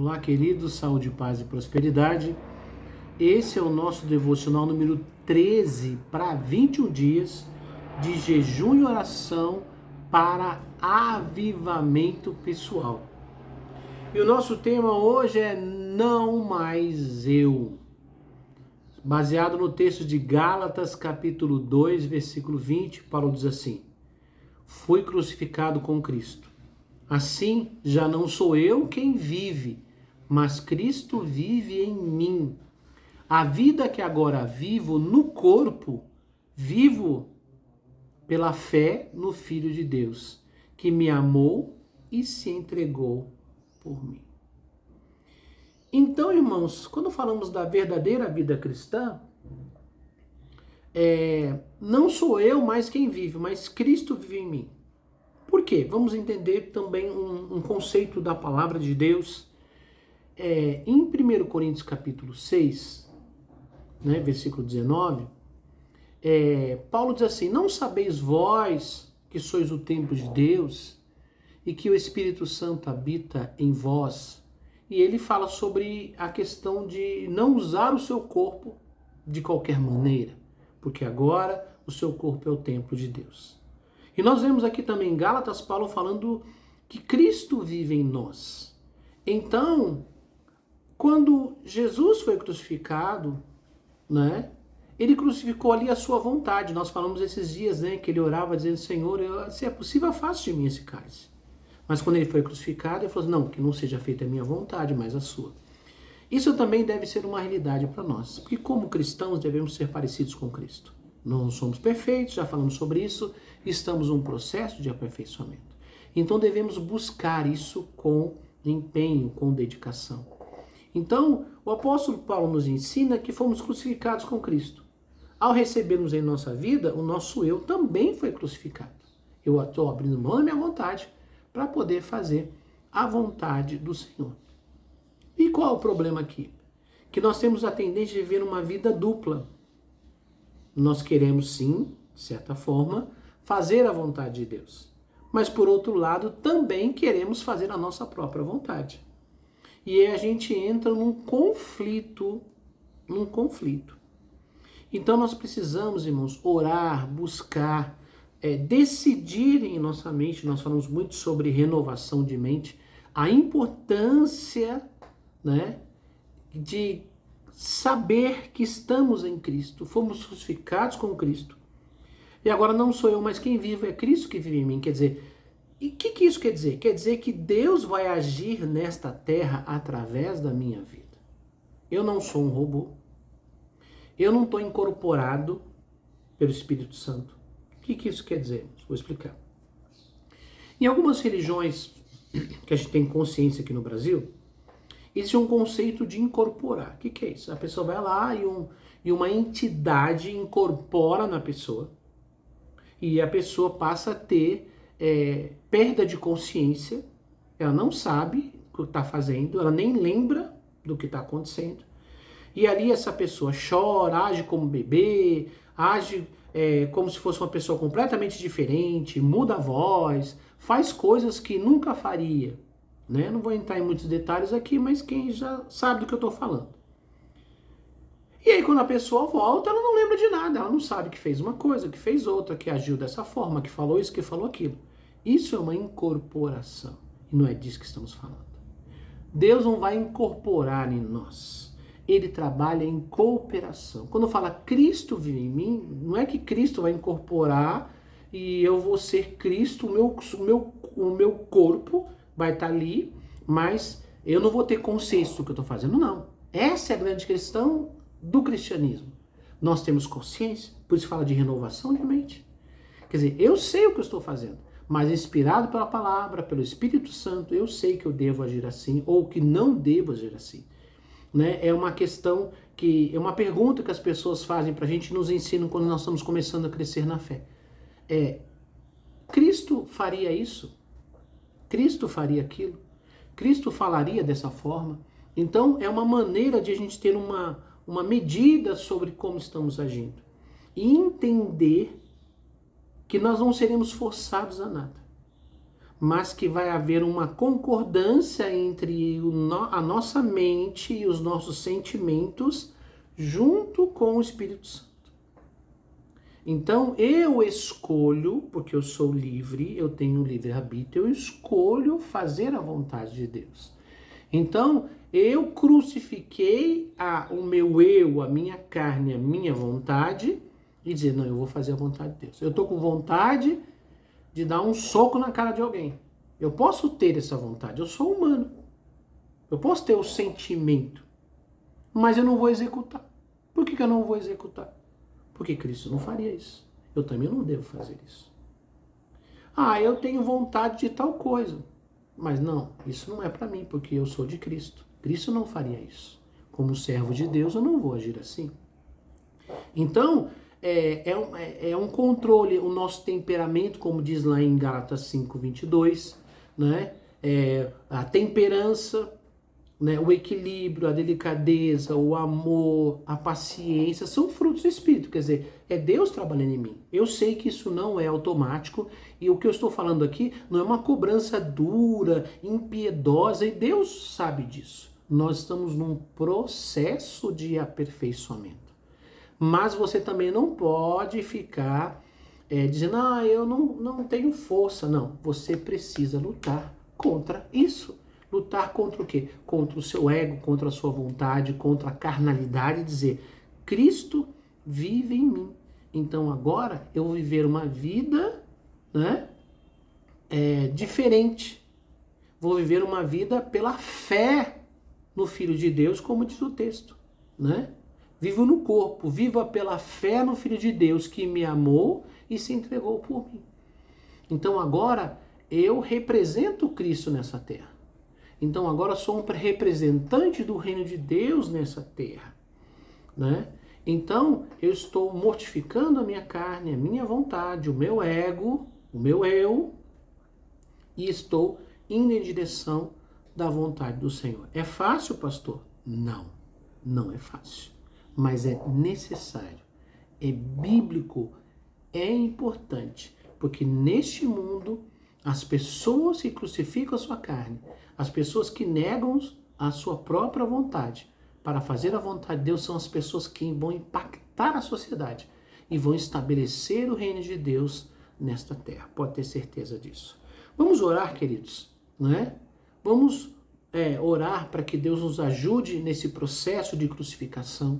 Olá, queridos, saúde, paz e prosperidade. Esse é o nosso devocional número 13 para 21 dias de jejum e oração para avivamento pessoal. E o nosso tema hoje é Não Mais Eu. Baseado no texto de Gálatas, capítulo 2, versículo 20, Paulo diz assim: Fui crucificado com Cristo. Assim, já não sou eu quem vive, mas Cristo vive em mim. A vida que agora vivo no corpo, vivo pela fé no Filho de Deus, que me amou e se entregou por mim. Então, irmãos, quando falamos da verdadeira vida cristã, não sou eu mais quem vive, mas Cristo vive em mim. Por quê? Vamos entender também um conceito da palavra de Deus. Em 1 Coríntios capítulo 6, versículo 19, Paulo diz assim: Não sabeis vós que sois o templo de Deus e que o Espírito Santo habita em vós? E ele fala sobre a questão de não usar o seu corpo de qualquer maneira, porque agora o seu corpo é o templo de Deus. E nós vemos aqui também em Gálatas, Paulo falando que Cristo vive em nós. Então, quando Jesus foi crucificado, ele crucificou ali a sua vontade. Nós falamos esses dias, que ele orava dizendo: Senhor, se é possível, afaste de mim esse cálice. Mas quando ele foi crucificado, ele falou: não, que não seja feita a minha vontade, mas a sua. Isso também deve ser uma realidade para nós, porque como cristãos devemos ser parecidos com Cristo. Não somos perfeitos, já falamos sobre isso, estamos num processo de aperfeiçoamento. Então devemos buscar isso com empenho, com dedicação. Então, o apóstolo Paulo nos ensina que fomos crucificados com Cristo. Ao recebermos em nossa vida, o nosso eu também foi crucificado. Eu estou abrindo mão da minha vontade para poder fazer a vontade do Senhor. E qual é o problema aqui? Que nós temos a tendência de viver uma vida dupla. Nós queremos sim, de certa forma, fazer a vontade de Deus. Mas por outro lado, também queremos fazer a nossa própria vontade. E aí a gente entra num conflito. Então nós precisamos, irmãos, orar, buscar, decidir em nossa mente. Nós falamos muito sobre renovação de mente, a importância, de saber que estamos em Cristo, fomos crucificados com Cristo. E agora não sou eu mais quem vive, é Cristo que vive em mim. Quer dizer, e o que isso quer dizer? Quer dizer que Deus vai agir nesta terra através da minha vida. Eu não sou um robô. Eu não estou incorporado pelo Espírito Santo. O que isso quer dizer? Vou explicar. Em algumas religiões que a gente tem consciência aqui no Brasil, existe um conceito de incorporar. O que é isso? A pessoa vai lá e uma entidade incorpora na pessoa e a pessoa passa a ter perda de consciência. Ela não sabe o que está fazendo, ela nem lembra do que está acontecendo. E ali essa pessoa chora, age como bebê, age como se fosse uma pessoa completamente diferente, muda a voz, faz coisas que nunca faria. Não vou entrar em muitos detalhes aqui, mas quem já sabe do que eu estou falando. E aí quando a pessoa volta, ela não lembra de nada, ela não sabe que fez uma coisa, que fez outra, que agiu dessa forma, que falou isso, que falou aquilo. Isso é uma incorporação, e não é disso que estamos falando. Deus não vai incorporar em nós, Ele trabalha em cooperação. Quando fala Cristo vive em mim, não é que Cristo vai incorporar e eu vou ser Cristo, o meu corpo vai estar ali, mas eu não vou ter consciência do que eu estou fazendo, não. Essa é a grande questão do cristianismo. Nós temos consciência, por isso fala de renovação de mente. Quer dizer, eu sei o que eu estou fazendo, mas inspirado pela palavra, pelo Espírito Santo, eu sei que eu devo agir assim ou que não devo agir assim. É uma questão é uma pergunta que as pessoas fazem para a gente, nos ensinam quando nós estamos começando a crescer na fé. Cristo faria isso? Cristo faria aquilo? Cristo falaria dessa forma? Então, é uma maneira de a gente ter uma medida sobre como estamos agindo. E entender que nós não seremos forçados a nada. mas que vai haver uma concordância entre a nossa mente e os nossos sentimentos junto com o Espírito Santo. Então eu escolho, porque eu sou livre, eu tenho livre-arbítrio, eu escolho fazer a vontade de Deus. Então eu crucifiquei o meu eu, a minha carne, a minha vontade e dizer, não, eu vou fazer a vontade de Deus. Eu estou com vontade de dar um soco na cara de alguém. Eu posso ter essa vontade, eu sou humano. Eu posso ter o sentimento, mas eu não vou executar. Por que eu não vou executar? Porque Cristo não faria isso. Eu também não devo fazer isso. Eu tenho vontade de tal coisa. Mas não, isso não é para mim, porque eu sou de Cristo. Cristo não faria isso. Como servo de Deus, eu não vou agir assim. Então, é um controle, o nosso temperamento, como diz lá em Gálatas 5:22, né? A temperança, né? O equilíbrio, a delicadeza, o amor, a paciência, são frutos do Espírito, quer dizer, é Deus trabalhando em mim. Eu sei que isso não é automático e o que eu estou falando aqui não é uma cobrança dura, impiedosa, e Deus sabe disso. Nós estamos num processo de aperfeiçoamento. Mas você também não pode ficar dizendo, eu não tenho força. Não, você precisa lutar contra isso. Lutar contra o quê? Contra o seu ego, contra a sua vontade, contra a carnalidade, dizer, Cristo vive em mim. Então agora eu vou viver uma vida, né, diferente. Vou viver uma vida pela fé no Filho de Deus, como diz o texto, né? Vivo no corpo, viva pela fé no Filho de Deus que me amou e se entregou por mim. Então agora eu represento Cristo nessa terra. Então agora sou um representante do reino de Deus nessa terra, né? Então eu estou mortificando a minha carne, a minha vontade, o meu ego, o meu eu, e estou indo em direção da vontade do Senhor. É fácil, pastor? Não, não é fácil. Mas é necessário, é bíblico, é importante, porque neste mundo as pessoas que crucificam a sua carne, as pessoas que negam a sua própria vontade para fazer a vontade de Deus são as pessoas que vão impactar a sociedade e vão estabelecer o reino de Deus nesta terra. Pode ter certeza disso. Vamos orar, queridos, né? Vamos orar para que Deus nos ajude nesse processo de crucificação.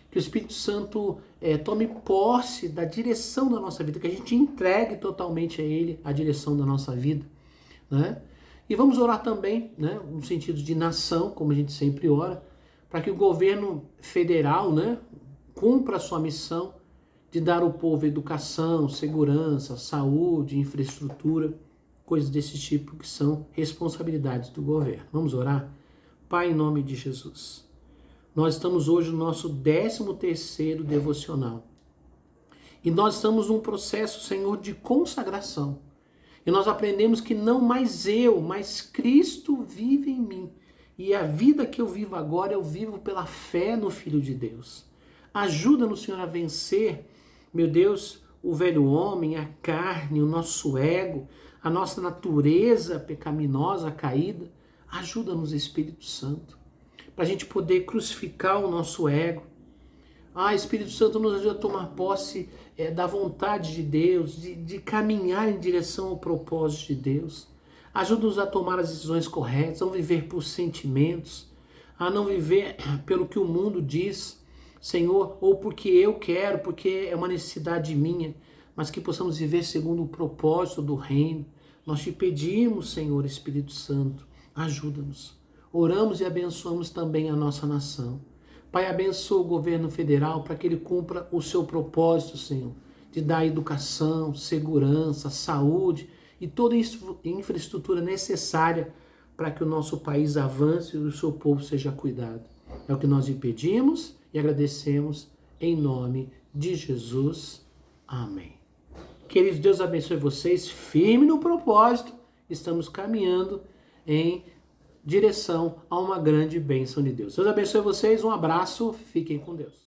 Que o Espírito Santo tome posse da direção da nossa vida, que a gente entregue totalmente a Ele a direção da nossa vida, né? E vamos orar também, né, no sentido de nação, como a gente sempre ora, para que o governo federal, né, cumpra a sua missão de dar ao povo educação, segurança, saúde, infraestrutura, coisas desse tipo que são responsabilidades do governo. Vamos orar? Pai, em nome de Jesus. Nós estamos hoje no nosso 13º devocional. E nós estamos num processo, Senhor, de consagração. E nós aprendemos que não mais eu, mas Cristo vive em mim. E a vida que eu vivo agora, eu vivo pela fé no Filho de Deus. Ajuda-nos, Senhor, a vencer, meu Deus, o velho homem, a carne, o nosso ego, a nossa natureza pecaminosa, caída. Ajuda-nos, Espírito Santo, para a gente poder crucificar o nosso ego. Espírito Santo, nos ajuda a tomar posse da vontade de Deus, de caminhar em direção ao propósito de Deus. Ajuda-nos a tomar as decisões corretas, a não viver por sentimentos, a não viver pelo que o mundo diz, Senhor, ou porque eu quero, porque é uma necessidade minha, mas que possamos viver segundo o propósito do reino. Nós te pedimos, Senhor, Espírito Santo, ajuda-nos. Oramos e abençoamos também a nossa nação. Pai, abençoa o governo federal para que ele cumpra o seu propósito, Senhor, de dar educação, segurança, saúde e toda a infraestrutura necessária para que o nosso país avance e o seu povo seja cuidado. É o que nós lhe pedimos e agradecemos em nome de Jesus. Amém. Queridos, Deus abençoe vocês, firme no propósito. Estamos caminhando em direção a uma grande bênção de Deus. Deus abençoe vocês, um abraço, fiquem com Deus.